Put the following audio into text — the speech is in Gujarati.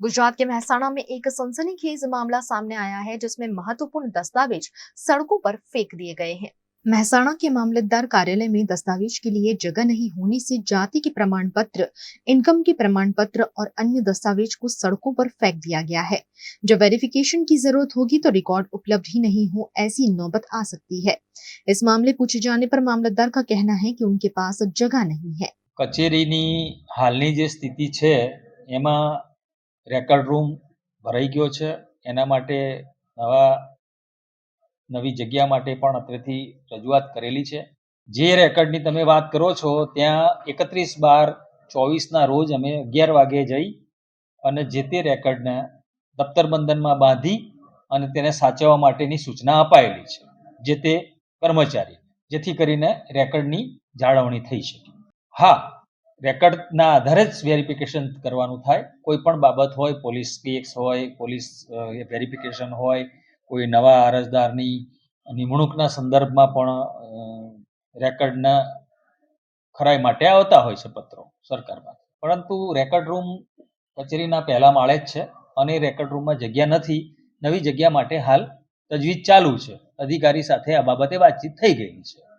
गुजरात के मेहसाणा में एक सनसनीखेज मामला सामने आया है जिसमें महत्वपूर्ण दस्तावेज सड़कों पर फेंक दिए गए हैं। मेहसाणा के मामलतदार कार्यालय में दस्तावेज के लिए जगह नहीं होने से जाति के प्रमाण पत्र, इनकम के प्रमाण पत्र और अन्य दस्तावेज को सड़कों पर फेंक दिया गया है। जब वेरिफिकेशन की जरूरत होगी तो रिकॉर्ड उपलब्ध ही नहीं हो, ऐसी नौबत आ सकती है। इस मामले पूछे जाने पर मामलतदार का कहना है कि उनके पास जगह नहीं है। कचेरीनी हालनी जे स्थिति छे एमां रेकर्ड रूम भराई गयो छे। एना माटे नवी जग्या माटे पण અત્રેથી રજૂઆત કરેલી છે। જે રેકર્ડની તમે વાત કરો છો ત્યાં 31/12/24ના રોજ અમે 11 વાગે જઈ અને જે તે રેકર્ડને દફતર બંધનમાં બાંધી અને તેને સાચવવા માટેની સૂચના અપાયેલી છે જે તે કર્મચારી, જેથી કરીને રેકર્ડની જાળવણી થઈ શકે। હા, રેકર્ડના આધારે જ વેરિફિકેશન કરવાનું થાય। કોઈ પણ બાબત હોય, પોલીસ કેસ હોય, પોલીસ વેરિફિકેશન હોય, કોઈ નવા અરજદારની નિમણૂકના સંદર્ભમાં પણ રેકર્ડના ખરાઈ માટે આવતા હોય છે પત્રો સરકારમાં, પરંતુ રેકર્ડ રૂમ કચેરીના પહેલા માળે જ છે અને રેકર્ડ રૂમમાં જગ્યા નથી। નવી જગ્યા માટે હાલ તજવીજ ચાલુ છે। અધિકારી સાથે આ બાબતે વાતચીત થઈ ગઈ છે।